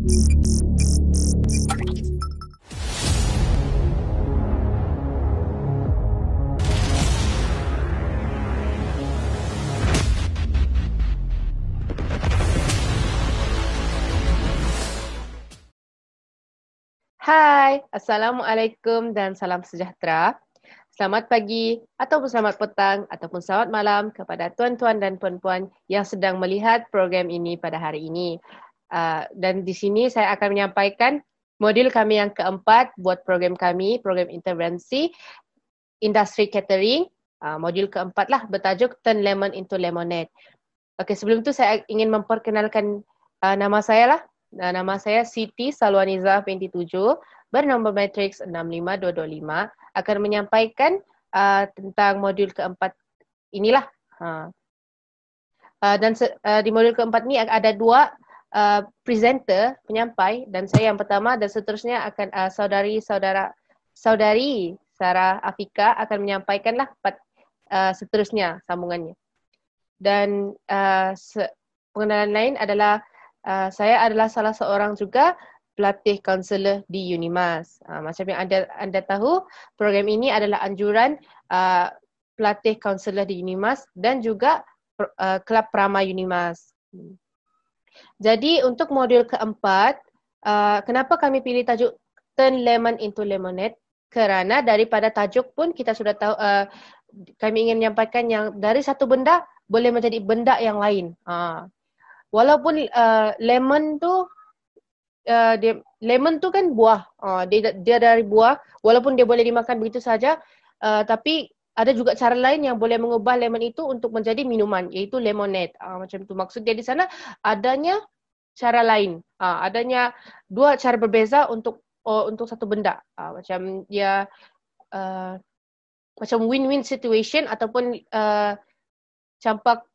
Hai, Assalamualaikum dan salam sejahtera. Selamat pagi ataupun selamat petang ataupun selamat malam kepada tuan-tuan dan puan-puan yang sedang melihat program ini pada hari ini. Dan di sini saya akan menyampaikan modul kami yang keempat buat program kami, program intervensi industri catering. Modul keempat lah bertajuk Turn Lemon into Lemonade. Okey, sebelum tu saya ingin memperkenalkan nama saya lah. Nama saya Siti Salwaniza binti 7, bernombor matriks 65225, akan menyampaikan tentang modul keempat inilah. Dan di modul keempat ni ada dua presenter, penyampai, dan saya yang pertama, dan seterusnya akan saudari Sarah Afika akan menyampaikanlah seterusnya sambungannya. Dan pengenalan lain adalah saya adalah salah seorang juga pelatih kaunselor di Unimas. Macam yang anda tahu, program ini adalah anjuran pelatih kaunselor di Unimas dan juga Kelab Prama Unimas. Jadi untuk modul keempat, kenapa kami pilih tajuk Turn Lemon into Lemonade? Kerana daripada tajuk pun kita sudah tahu, kami ingin menyampaikan yang dari satu benda boleh menjadi benda yang lain. Walaupun lemon tu kan buah, dia dari buah, walaupun dia boleh dimakan begitu saja, tapi ada juga cara lain yang boleh mengubah lemon itu untuk menjadi minuman, iaitu lemonade. Macam tu maksud dia di sana, adanya cara lain, adanya dua cara berbeza untuk satu benda. Macam dia macam win-win situation ataupun campak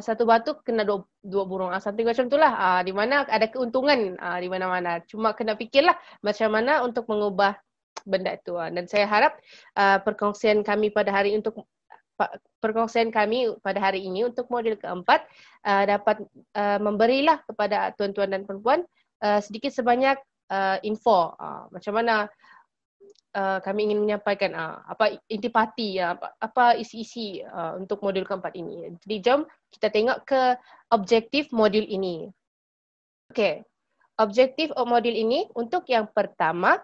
satu batu kena dua burung, something macam itulah, di mana ada keuntungan di mana-mana. Cuma kena fikirlah macam mana untuk mengubah benda itu. Dan saya harap perkongsian kami pada hari ini untuk modul keempat dapat memberilah kepada tuan-tuan dan perempuan sedikit sebanyak info macam mana kami ingin menyampaikan apa intipati, apa isi-isi untuk modul keempat ini. Jadi jom kita tengok ke objektif modul ini. Okey, objektif modul ini untuk yang pertama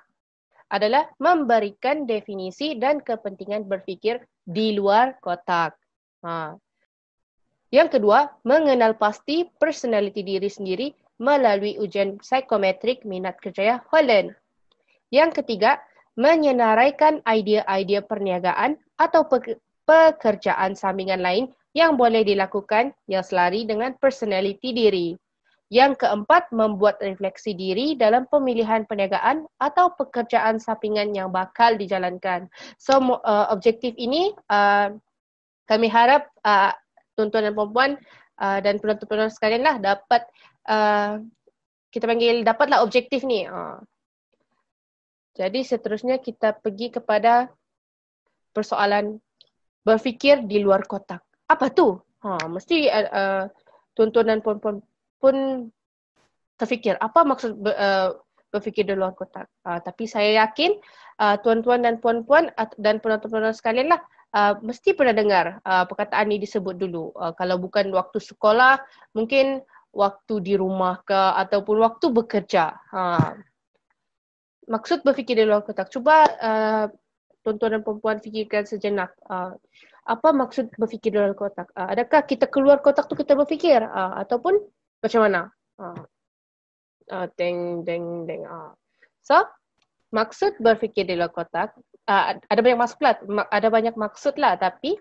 adalah memberikan definisi dan kepentingan berfikir di luar kotak. Yang kedua, mengenal pasti personaliti diri sendiri melalui ujian psikometrik minat kerjaya Holland. Yang ketiga, menyenaraikan idea-idea perniagaan atau pekerjaan sampingan lain yang boleh dilakukan yang selari dengan personaliti diri. Yang keempat, membuat refleksi diri dalam pemilihan perniagaan atau pekerjaan sampingan yang bakal dijalankan. So, objektif ini kami harap tuan-tuan dan puan-puan dan penonton-penonton sekalian lah dapat kita panggil dapatlah objektif ni. Jadi seterusnya kita pergi kepada persoalan berfikir di luar kotak. Apa tu? Mesti tuan-tuan dan puan-puan pun terfikir apa maksud berfikir di luar kotak. Tapi saya yakin tuan-tuan dan puan-puan dan penonton-penonton sekalian lah mesti pernah dengar perkataan ini disebut dulu. Kalau bukan waktu sekolah, mungkin waktu di rumah ke ataupun waktu bekerja. Maksud berfikir di luar kotak. Cuba tuan-tuan dan perempuan fikirkan sejenak. Apa maksud berfikir di luar kotak? Adakah kita keluar kotak tu kita berfikir? Ataupun macam mana? So, maksud berfikir di luar kotak, ada banyak maksud lah. Tapi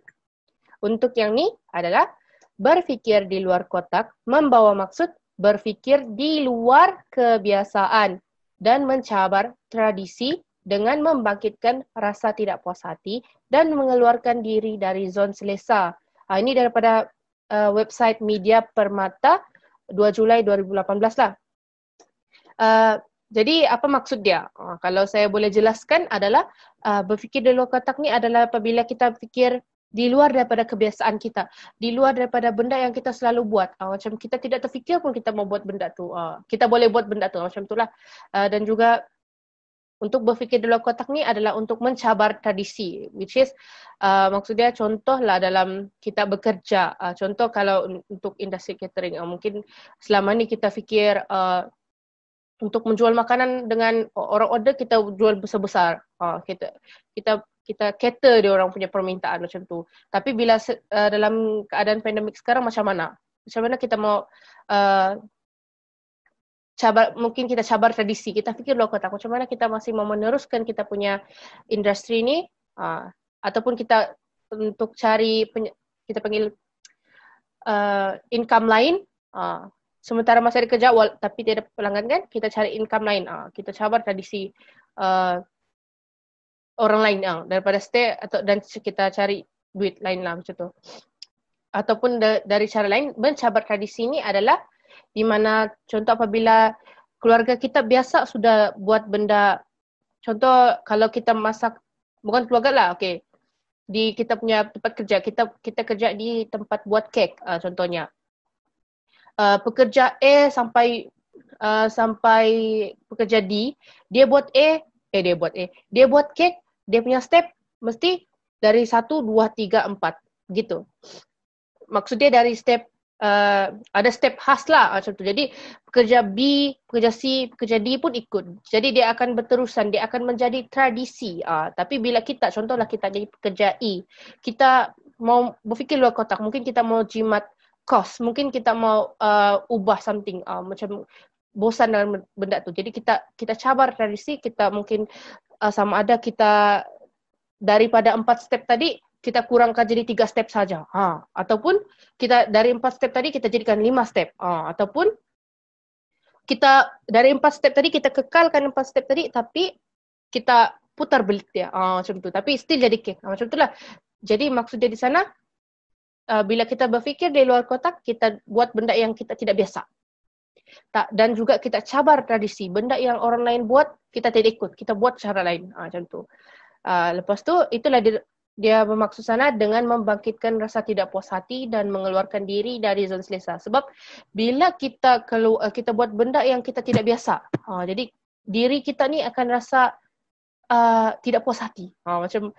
untuk yang ni adalah berfikir di luar kotak membawa maksud berfikir di luar kebiasaan dan mencabar tradisi dengan membangkitkan rasa tidak puas hati dan mengeluarkan diri dari zon selesa. Ini daripada website Media Permata 2 Julai 2018 lah. Jadi apa maksud dia? Kalau saya boleh jelaskan adalah berfikir di luar kotak ni adalah apabila kita fikir di luar daripada kebiasaan kita, di luar daripada benda yang kita selalu buat. Macam kita tidak terfikir pun kita mau buat benda tu. Kita boleh buat benda tu macam itulah. Dan juga untuk berfikir di luar kotak ni adalah untuk mencabar tradisi, which is maksudnya contohlah dalam kita bekerja. Contoh kalau untuk industri catering, mungkin selama ni kita fikir untuk menjual makanan dengan orang order kita jual besar-besar. Kita cater dia orang punya permintaan macam tu. Tapi bila dalam keadaan pandemik sekarang macam mana? Macam mana kita mau mungkin kita cabar tradisi, kita fikir luar kotak. Macam mana kita masih mau meneruskan kita punya industri ni ataupun kita untuk cari kita panggil income lain. Sementara masih ada kerja tapi tidak ada pelanggan kan, kita cari income lain. Kita cabar tradisi orang lain daripada stay dan kita cari duit lain lah macam tu. Ataupun dari cara lain, mencabar tradisi ni adalah di mana contoh apabila keluarga kita biasa sudah buat benda, contoh kalau kita masak, bukan keluarga lah, okay, di kita punya tempat kerja, kita kerja di tempat buat kek contohnya. Pekerja A sampai pekerja D, dia buat kek, dia punya step mesti dari 1, 2, 3, 4 gitu. Maksudnya dari step ada step khas lah macam tu. Jadi pekerja B, pekerja C, pekerja D pun ikut. Jadi dia akan berterusan, dia akan menjadi tradisi. Tapi bila kita, contohlah kita jadi pekerja E, kita mau berfikir luar kotak, mungkin kita mau jimat kos, mungkin kita mau ubah something, macam bosan dengan benda tu. Jadi kita cabar tradisi, kita mungkin sama ada kita daripada 4 step tadi kita kurangkan jadi 3 step saja. Ataupun kita dari 4 step tadi kita jadikan 5 step. Ataupun kita dari 4 step tadi kita kekalkan 4 step tadi tapi kita putar balik dia. Macam tu. Tapi still jadi cake. Macam itulah. Jadi maksudnya di sana bila kita berfikir di luar kotak, kita buat benda yang kita tidak biasa. Dan juga kita cabar tradisi. Benda yang orang lain buat, kita tidak ikut. Kita buat cara lain. Macam tu. Lepas tu, itulah dia bermaksud sana dengan membangkitkan rasa tidak puas hati dan mengeluarkan diri dari zon selesa. Sebab bila kita buat benda yang kita tidak biasa, jadi diri kita ni akan rasa tidak puas hati. Macam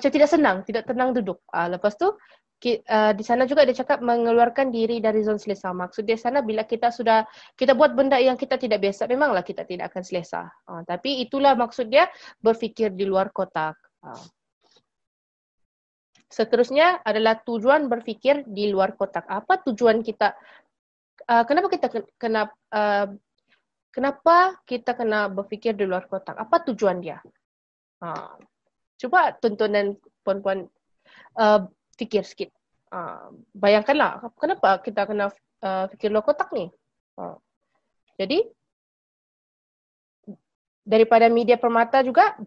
tidak senang, tidak tenang duduk. Lepas tu, di sana juga dia cakap mengeluarkan diri dari zon selesa. Maksud dia sana bila kita buat benda yang kita tidak biasa, memanglah kita tidak akan selesa. Tapi itulah maksud dia berfikir di luar kotak. Seterusnya adalah tujuan berfikir di luar kotak. Apa tujuan kita? Kenapa kita kena berfikir di luar kotak? Apa tujuan dia? Coba tontonan puan-puan fikir sikit. Bayangkanlah kenapa kita kena fikir luar kotak ni. Jadi daripada media permata juga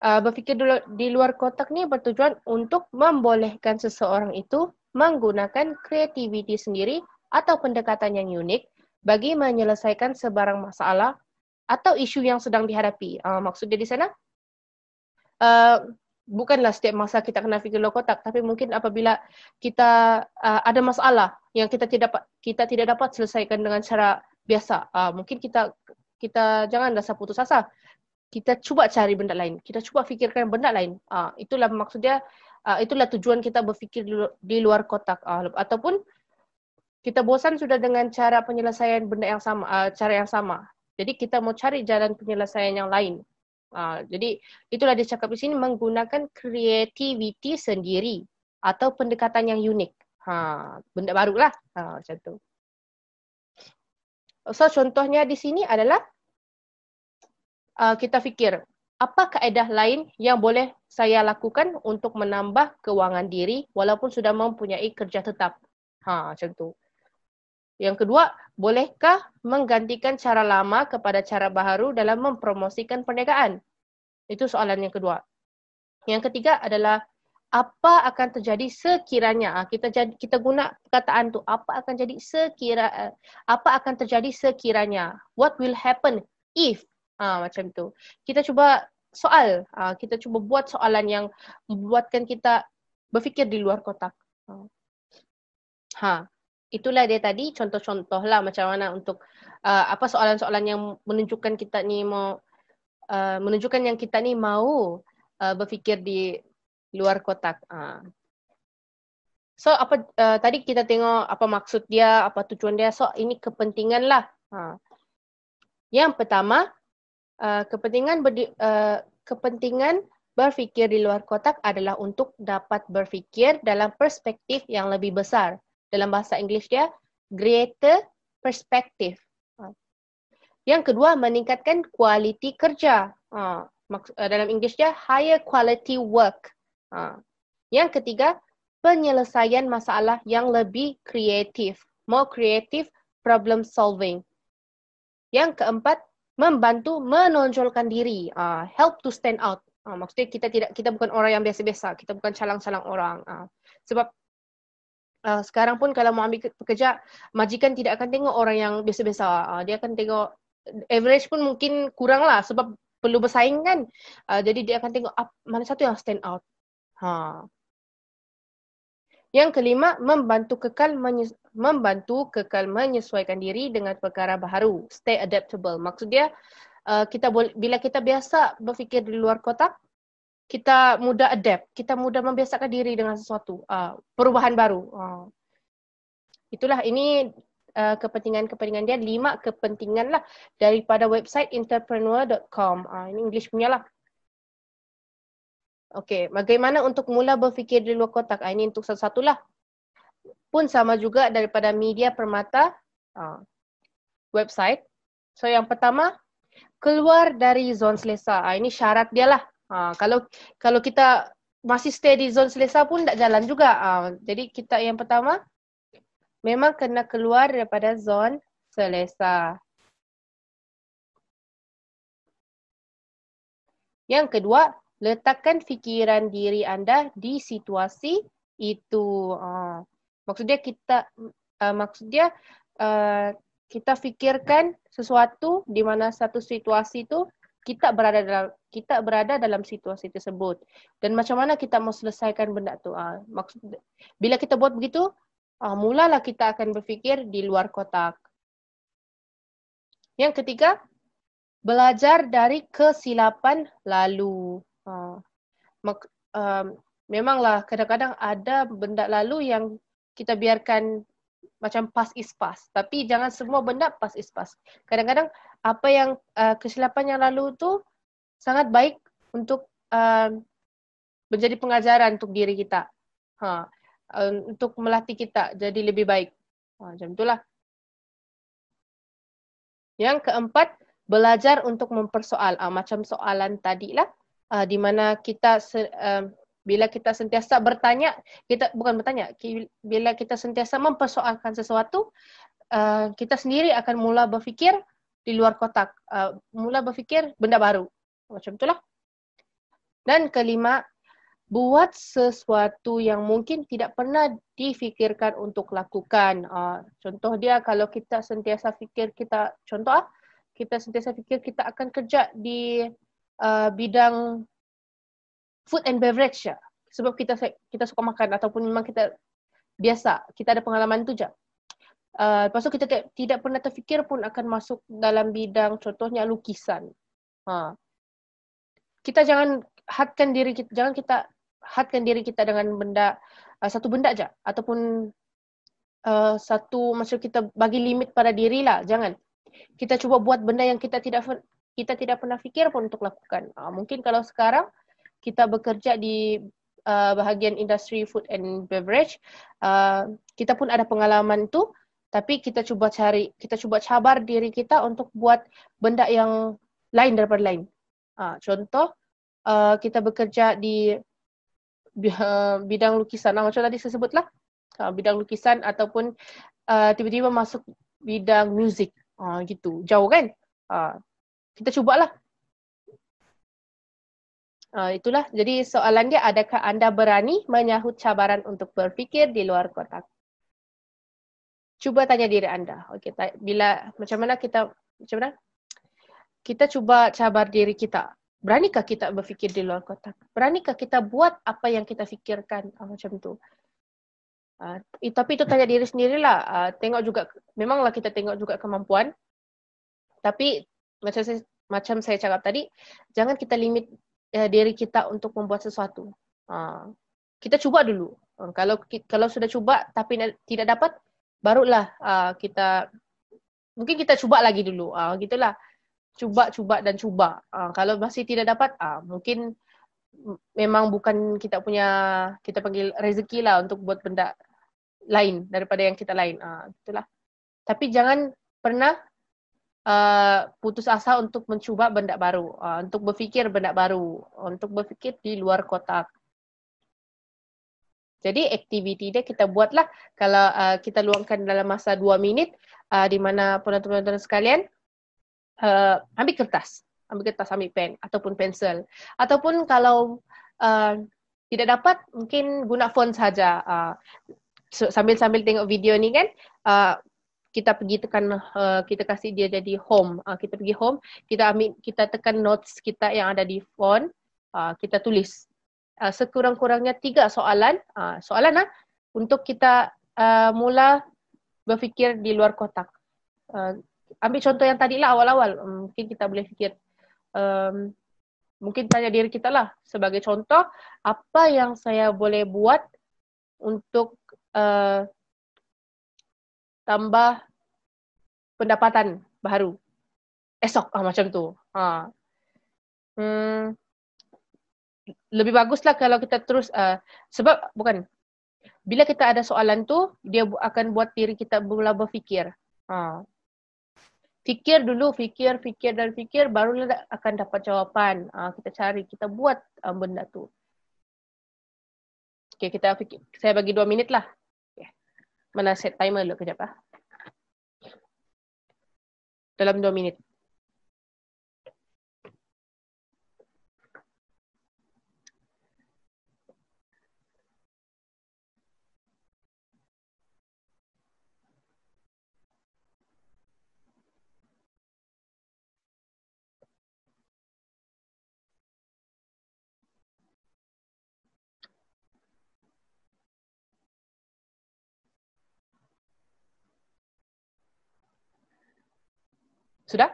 berfikir di luar kotak ni bertujuan untuk membolehkan seseorang itu menggunakan kreativiti sendiri atau pendekatan yang unik bagi menyelesaikan sebarang masalah atau isu yang sedang dihadapi. Maksudnya di sana bukanlah setiap masa kita kena fikir luar kotak, tapi mungkin apabila kita ada masalah yang kita tidak dapat selesaikan dengan cara biasa, mungkin kita jangan rasa putus asa. Kita cuba cari benda lain. Kita cuba fikirkan benda lain. Itulah maksudnya, itulah tujuan kita berfikir di luar kotak. Ataupun kita bosan sudah dengan cara penyelesaian benda yang sama, cara yang sama. Jadi kita mau cari jalan penyelesaian yang lain. Jadi itulah dia cakap di sini menggunakan kreativiti sendiri atau pendekatan yang unik. Benda barulah. Macam tu. So contohnya di sini adalah kita fikir, apa kaedah lain yang boleh saya lakukan untuk menambah kewangan diri walaupun sudah mempunyai kerja tetap? Macam tu. Yang kedua, bolehkah menggantikan cara lama kepada cara baru dalam mempromosikan perniagaan? Itu soalan yang kedua. Yang ketiga adalah, apa akan terjadi sekiranya? Kita guna perkataan tu, apa akan terjadi sekiranya? What will happen if? Macam tu. Kita cuba buat soalan yang membuatkan kita berfikir di luar kotak. Itulah dia tadi contoh-contoh lah macam mana untuk apa soalan-soalan yang menunjukkan kita ni mau menunjukkan yang kita ni mau berfikir di luar kotak. So apa tadi kita tengok apa maksud dia, apa tujuan dia. So ini kepentingan lah. Yang pertama, kepentingan berfikir di luar kotak adalah untuk dapat berfikir dalam perspektif yang lebih besar. Dalam bahasa Inggeris dia, greater perspective. Yang kedua, meningkatkan kualiti kerja. Dalam Inggeris dia, higher quality work. Yang ketiga, penyelesaian masalah yang lebih kreatif. More creative problem solving. Yang keempat, membantu menonjolkan diri. Help to stand out. Maksudnya kita bukan orang yang biasa-biasa. Kita bukan calang-calang orang. Sebab sekarang pun kalau mau ambil pekerja, majikan tidak akan tengok orang yang biasa-biasa. Dia akan tengok average pun mungkin kurang lah sebab perlu bersaing kan. Jadi dia akan tengok mana satu yang stand out. Yang kelima, membantu kekal menyesuaikan diri dengan perkara baru. Stay adaptable. Maksud dia, bila kita biasa berfikir di luar kotak, kita mudah adapt. Kita mudah membiasakan diri dengan sesuatu. Perubahan baru. Itulah ini kepentingan dia. 5 kepentingan lah daripada website entrepreneur.com. Ini English punya lah. Okey, bagaimana untuk mula berfikir di luar kotak? Ini untuk satu-satu lah. Pun sama juga daripada Media Permata website. So yang pertama, keluar dari zon selesa. Ini syarat dia lah. Kalau kita masih stay di zon selesa pun tak jalan juga. Jadi kita yang pertama, memang kena keluar daripada zon selesa. Yang kedua, letakkan fikiran diri anda di situasi itu. Maksudnya kita fikirkan sesuatu di mana satu situasi itu kita berada dalam situasi tersebut dan macam mana kita mau selesaikan benda tu. Bila kita buat begitu, mulalah kita akan berfikir di luar kotak. Yang ketiga, belajar dari kesilapan lalu. Memanglah kadang-kadang ada benda lalu yang kita biarkan macam past is past. Tapi jangan semua benda past is past. Kadang-kadang apa yang kesilapan yang lalu tu sangat baik untuk menjadi pengajaran untuk diri kita. Untuk melatih kita jadi lebih baik. Macam itulah. Yang keempat, belajar untuk mempersoal. Macam soalan tadilah. Di mana kita bila kita sentiasa bertanya, bila kita sentiasa mempersoalkan sesuatu, kita sendiri akan mula berfikir di luar kotak, mula berfikir benda baru. Macam itulah. Dan kelima, buat sesuatu yang mungkin tidak pernah difikirkan untuk lakukan. Contoh dia, kalau kita sentiasa fikir kita sentiasa fikir kita akan kerja di bidang food and beverage ya. Sebab kita suka makan ataupun memang kita biasa, kita ada pengalaman tu je. Lepas tu kita tidak pernah terfikir pun akan masuk dalam bidang contohnya lukisan. Kita jangan hadkan diri kita dengan satu benda aja ataupun macam kita bagi limit pada diri lah. Jangan. Kita cuba buat benda yang kita tidak pernah fikir pun untuk lakukan. Mungkin kalau sekarang kita bekerja di bahagian industri food and beverage, kita pun ada pengalaman tu, tapi kita cuba cabar diri kita untuk buat benda yang lain daripada lain. Contoh, kita bekerja di bidang lukisan, macam tadi saya sebutlah, bidang lukisan ataupun tiba-tiba masuk bidang muzik, gitu, jauh kan? Kita cubalah. Itulah, jadi soalan dia, adakah anda berani menyahut cabaran untuk berfikir di luar kotak? Cuba tanya diri anda. Macam mana kita cuba cabar diri kita. Beranikah kita berfikir di luar kotak? Beranikah kita buat apa yang kita fikirkan? Macam tu. Tapi itu tanya diri sendirilah. Tengok juga, memanglah kita tengok juga kemampuan. Tapi macam saya cakap tadi, jangan kita limit diri kita untuk membuat sesuatu. Kita cuba dulu. Kalau sudah cuba tapi tidak dapat, barulah mungkin kita cuba lagi dulu. Gitulah. Cuba dan cuba. Kalau masih tidak dapat, mungkin memang bukan kita panggil rezeki lah untuk buat benda lain daripada yang kita lain. Itulah. Tapi jangan pernah putus asa untuk mencuba benda baru, untuk berfikir benda baru, untuk berfikir di luar kotak. Jadi aktiviti dia kita buatlah. Kalau kita luangkan dalam masa 2 minit, di mana penonton-penonton sekalian, ambil kertas, ambil pen ataupun pensel. Ataupun kalau tidak dapat, mungkin guna phone saja. Sambil-sambil tengok video ni kan, kita pergi tekan, kita kasih dia jadi home. Kita pergi home, kita tekan notes kita yang ada di phone, kita tulis. Sekurang-kurangnya 3 soalan, untuk kita mula berfikir di luar kotak. Ambil contoh yang tadi lah awal-awal, mungkin kita boleh fikir, mungkin tanya diri kita lah sebagai contoh, apa yang saya boleh buat untuk tambah pendapatan baru esok, macam tu. Lebih baguslah kalau kita terus, sebab bila kita ada soalan tu, dia akan buat diri kita mula berfikir. Fikir dulu, fikir, barulah akan dapat jawapan. Kita cari, kita buat benda tu. Okay, saya bagi 2 minit lah. Mana set timer dulu kejap lah. Dalam 2 minit. Sudah?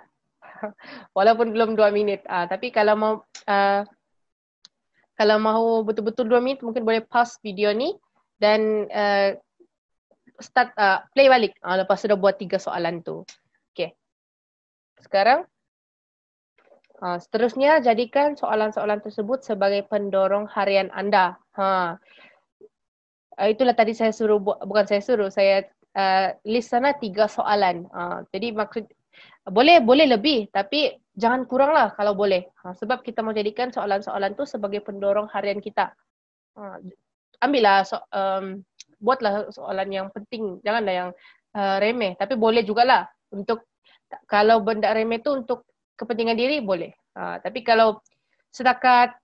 Walaupun belum 2 minit. Tapi kalau mau betul-betul 2 minit, mungkin boleh pause video ni dan start play balik. Lepas sudah buat 3 soalan tu. Okay. Sekarang, seterusnya jadikan soalan-soalan tersebut sebagai pendorong harian anda. Itulah tadi saya suruh, bukan saya suruh, saya list sana 3 soalan. Jadi maksud, boleh lebih, tapi jangan kurang lah kalau boleh. Sebab kita mau jadikan soalan-soalan tu sebagai pendorong harian kita. Ambillah, buatlah soalan yang penting, janganlah yang remeh. Tapi boleh jugalah untuk, kalau benda remeh tu untuk kepentingan diri, boleh. Tapi kalau setakat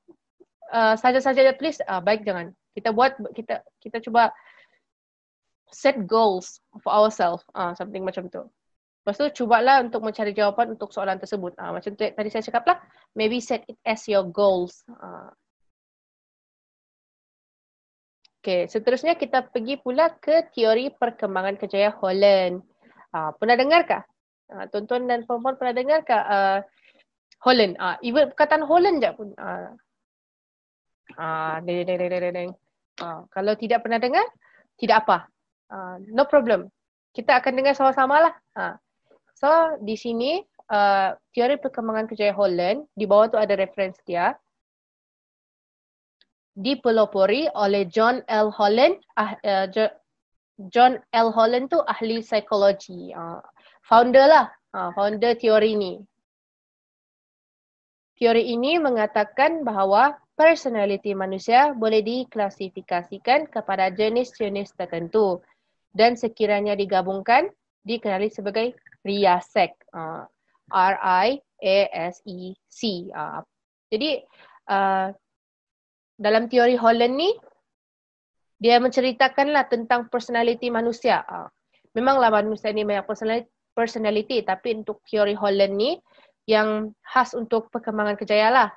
saja-saja tulis, baik jangan. Kita cuba set goals for ourselves, something macam tu. Lepas tu cubalah untuk mencari jawapan untuk soalan tersebut. Macam tu tadi saya cakap lah, maybe set it as your goals. Okay, seterusnya kita pergi pula ke teori perkembangan kejayaan Holland. Pernah dengarkah? Tuan-tuan dan puan-puan pernah dengarkah Holland? Even perkataan Holland je pun. Kalau tidak pernah dengar, tidak apa. No problem. Kita akan dengar sama-sama lah. So, di sini teori perkembangan kejayaan Holland, di bawah tu ada reference dia. Dipelopori oleh John L. Holland. John L. Holland tu ahli psikologi. Founder lah. Founder teori ni. Teori ini mengatakan bahawa personality manusia boleh diklasifikasikan kepada jenis-jenis tertentu dan sekiranya digabungkan, dikenali sebagai RIASEC. R-I-A-S-E-C. Jadi, dalam teori Holland ni, dia menceritakanlah tentang personality manusia. Memanglah manusia ni banyak personality, tapi untuk teori Holland ni, yang khas untuk perkembangan kejayaan lah.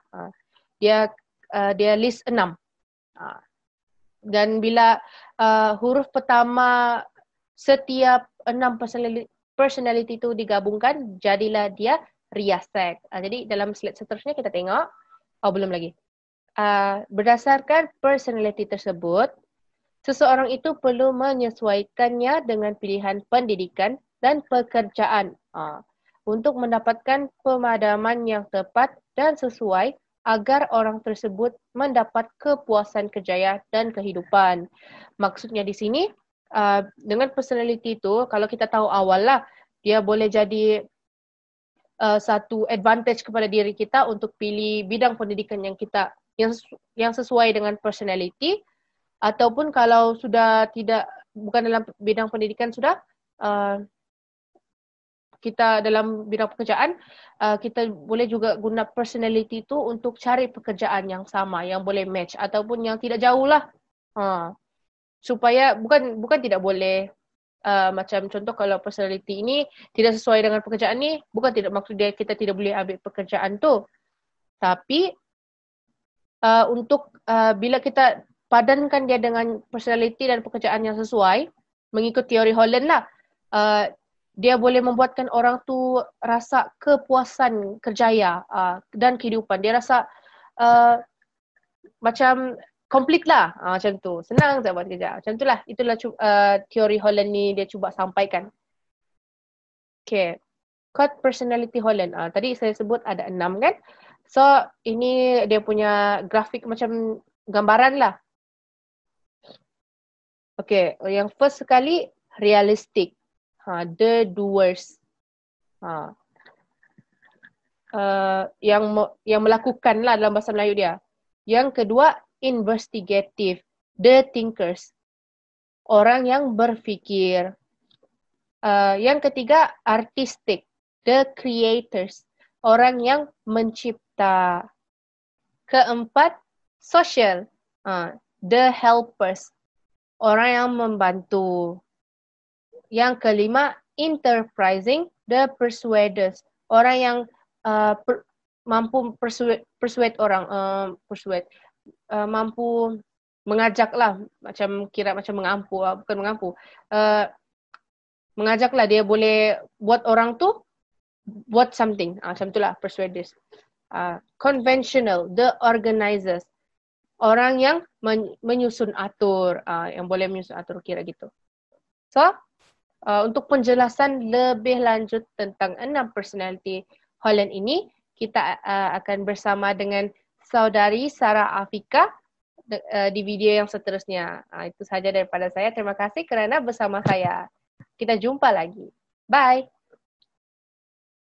Dia list 6. Dan bila huruf pertama setiap 6 personality itu digabungkan, jadilah dia riasat. Jadi dalam slide seterusnya kita tengok. Belum lagi. Berdasarkan personality tersebut, seseorang itu perlu menyesuaikannya dengan pilihan pendidikan dan pekerjaan untuk mendapatkan pemadaman yang tepat dan sesuai agar orang tersebut mendapat kepuasan kerjaya dan kehidupan. Maksudnya di sini, dengan personality itu, kalau kita tahu awal lah, dia boleh jadi satu advantage kepada diri kita untuk pilih bidang pendidikan yang sesuai dengan personality, ataupun kalau sudah bukan dalam bidang pendidikan sudah, kita dalam bidang pekerjaan, kita boleh juga guna personality itu untuk cari pekerjaan yang sama, yang boleh match ataupun yang tidak jauh lah. Supaya bukan tidak boleh, macam contoh kalau personality ini tidak sesuai dengan pekerjaan ni, bukan tidak maksud dia kita tidak boleh ambil pekerjaan tu. Tapi untuk bila kita padankan dia dengan personality dan pekerjaan yang sesuai, mengikut teori Holland lah, dia boleh membuatkan orang tu rasa kepuasan kerjaya dan kehidupan. Dia rasa macam complete lah, macam tu. Senang saya buat kerja. Macam tu lah. Itulah teori Holland ni dia cuba sampaikan. Okay. Code personality Holland. Tadi saya sebut ada 6 kan. So ini dia punya grafik macam gambaran lah. Okay. Yang first sekali realistic. The doers. Yang melakukan lah dalam bahasa Melayu dia. Yang kedua, investigative. The thinkers. Orang yang berfikir. Yang ketiga, artistic. The creators. Orang yang mencipta. Keempat, social. The helpers. Orang yang membantu. Yang kelima, enterprising, the persuaders. Orang yang mampu persuade orang, mampu mengajak lah, macam mengampu, bukan mengampu. Mengajak lah, dia boleh buat orang tu buat something. Macam itulah persuaders. Conventional, the organizers. Orang yang menyusun atur, yang boleh menyusun atur kira gitu. So, untuk penjelasan lebih lanjut tentang 6 personality Holland ini, kita akan bersama dengan saudari Sarah Afika di video yang seterusnya. Itu sahaja daripada saya. Terima kasih kerana bersama saya. Kita jumpa lagi. Bye.